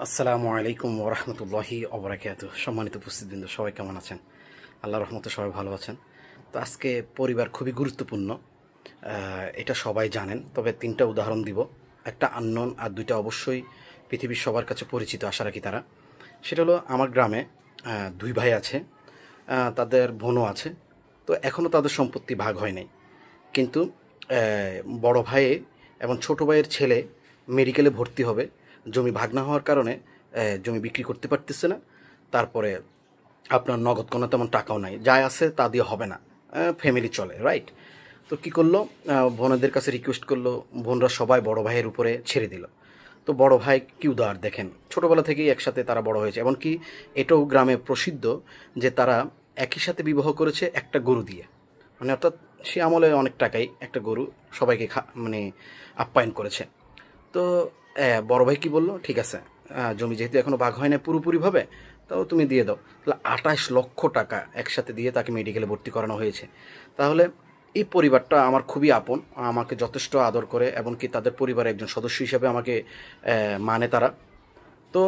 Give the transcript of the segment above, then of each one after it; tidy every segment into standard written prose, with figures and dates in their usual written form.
আসসালামু আলাইকুম ওরহমতুল্লাহি অবরাকাতু। সম্মানিত উপস্থিতবৃন্দ, সবাই কেমন আছেন? আল্লাহর রহমতে সবাই ভালো আছেন। তো আজকে পরিবার খুবই গুরুত্বপূর্ণ, এটা সবাই জানেন। তবে তিনটা উদাহরণ দিব, একটা আননোন আর দুইটা অবশ্যই পৃথিবীর সবার কাছে পরিচিত, আশা রাখি তারা। সেটা হলো, আমার গ্রামে দুই ভাই আছে, তাদের বোনও আছে। তো এখনও তাদের সম্পত্তি ভাগ হয় নাই, কিন্তু বড় ভাই এবং ছোট ভাইয়ের ছেলে মেডিকেলে ভর্তি হবে। জমি ভাগ না হওয়ার কারণে জমি বিক্রি করতে পারতেছে না। তারপরে আপনার নগদ কোনো তেমন টাকাও নাই, যা আছে তা দিয়ে হবে না, ফ্যামিলি চলে, রাইট? তো কী করলো, বোনদের কাছে রিকোয়েস্ট করলো, বোনরা সবাই বড় ভাইয়ের উপরে ছেড়ে দিল। তো বড় ভাই কি উদার দেখেন, ছোটোবেলা থেকেই একসাথে তারা বড় হয়েছে। এমনকি এটাও গ্রামে প্রসিদ্ধ যে তারা একই সাথে বিবাহ করেছে একটা গরু দিয়ে। মানে অর্থাৎ সে আমলে অনেক টাকাই একটা গরু সবাইকে মানে আপ্যায়ন করেছে। তো বড় ভাই কি বললো, ঠিক আছে, জমি যেহেতু এখনও ভাগ হয় না পুরোপুরিভাবে, তাও তুমি দিয়ে দাও। তাহলে 28 লক্ষ টাকা একসাথে দিয়ে তাকে মেডিকেলে ভর্তি করানো হয়েছে। তাহলে এই পরিবারটা আমার খুবই আপন, আমাকে যথেষ্ট আদর করে, এমনকি তাদের পরিবারের একজন সদস্য হিসেবে আমাকে মানে তারা। তো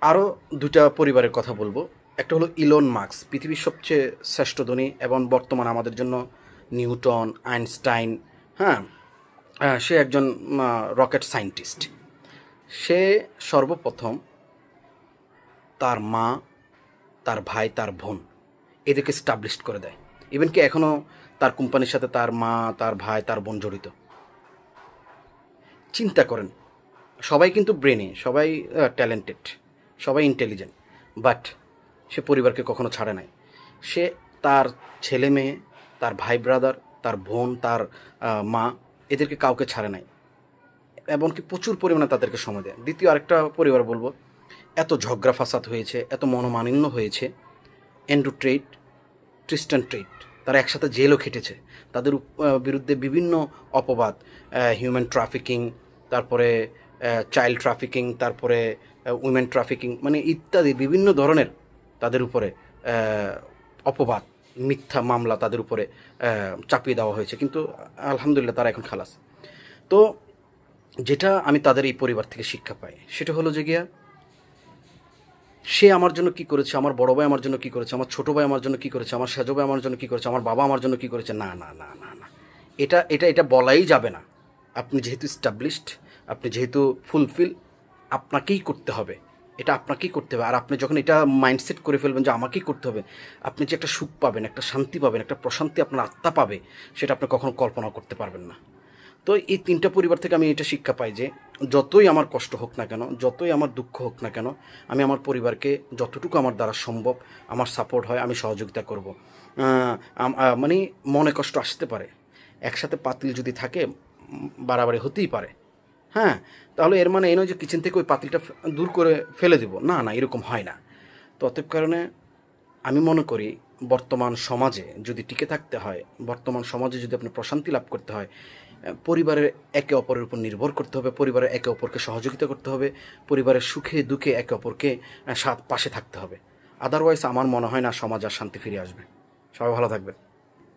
আরও দুটা পরিবারের কথা বলবো। একটা হলো ইলন মাস্ক, পৃথিবীর সবচেয়ে শ্রেষ্ঠ ধনী এবং বর্তমান আমাদের জন্য নিউটন, আইনস্টাইন, হ্যাঁ, সে একজন রকেট সায়েন্টিস্ট। সে সর্বপ্রথম তার মা, তার ভাই, তার বোন, এদেরকে স্টাবলিশ করে দেয়। ইভেন কি এখনও তার কোম্পানির সাথে তার মা, তার ভাই, তার বোন জড়িত। চিন্তা করেন, সবাই কিন্তু ব্রেনে, সবাই ট্যালেন্টেড, সবাই ইন্টেলিজেন্ট, বাট সে পরিবারকে কখনো ছাড়ে নাই। সে তার ছেলে মেয়ে, তার ভাই ব্রাদার, তার বোন, তার মা, এদেরকে কাউকে ছাড়ে নাই, এমনকি প্রচুর পরিমাণে তাদেরকে সময় দেয়। দ্বিতীয় আরেকটা পরিবার বলবো, এত ঝগড়া ফাসাদ হয়েছে, এত মনোমালিন্য হয়েছে। অ্যান্ড্রু টেইট, ট্রিস্টান টেইট, তারা একসাথে জেলও খেটেছে। তাদের বিরুদ্ধে বিভিন্ন অপবাদ, হিউম্যান ট্রাফিকিং, তারপরে চাইল্ড ট্রাফিকিং, তারপরে উইমেন ট্রাফিকিং, মানে ইত্যাদি বিভিন্ন ধরনের তাদের উপরে অপবাদ, মিথ্যা মামলা তাদের উপরে চাপিয়ে দেওয়া হয়েছে। কিন্তু আলহামদুলিল্লাহ তারা এখন খালাস। তো যেটা আমি তাদের এই পরিবার থেকে শিক্ষা পাই, সেটা হলো যে গিয়া, সে আমার জন্য কী করেছে, আমার বড় ভাই আমার জন্য কী করেছে, আমার ছোটো ভাই আমার জন্য কী করেছে, আমার সেজো ভাই আমার জন্য কী করেছে, আমার বাবা আমার জন্য কী করেছে, না না না না না, এটা এটা এটা বলাই যাবে না। আপনি যেহেতু স্টাবলিশড, আপনি যেহেতু ফুলফিল, আপনাকেই করতে হবে, এটা আপনাকেই করতে হবে। আর আপনি যখন এটা মাইন্ডসেট করে ফেলবেন যে আমাকেই করতে হবে, আপনি যে একটা সুখ পাবেন, একটা শান্তি পাবেন, একটা প্রশান্তি আপনার আত্মা পাবে, সেটা আপনি কখনো কল্পনা করতে পারবেন না। তো এই তিনটা পরিবার থেকে আমি এটা শিক্ষা পাই যে যতই আমার কষ্ট হোক না কেন, যতই আমার দুঃখ হোক না কেন, আমি আমার পরিবারকে যতটুকু আমার দ্বারা সম্ভব, আমার সাপোর্ট হয়, আমি সহযোগিতা করব। মানে মনে কষ্ট আসতে পারে, একসাথে পাতিল যদি থাকে বাড়াবাড়ি হতেই পারে, হ্যাঁ। তাহলে এর মানে এই নয় যে কিচেন থেকে ওই পাতিলটা দূর করে ফেলে দেব, না না, এরকম হয় না। তো অতএব কারণে আমি মনে করি, বর্তমান সমাজে যদি টিকে থাকতে হয়, বর্তমান সমাজে যদি আপনি প্রশান্তি লাভ করতে হয়, পরিবারের একে অপরের উপর নির্ভর করতে হবে, পরিবারের একে অপরকে সহযোগিতা করতে হবে, পরিবারের সুখে দুঃখে একে অপরকে পাশে থাকতে হবে। আদারওয়াইজ আমার মনে হয় না সমাজ আর শান্তি ফিরে আসবে। সবাই ভালো থাকবে।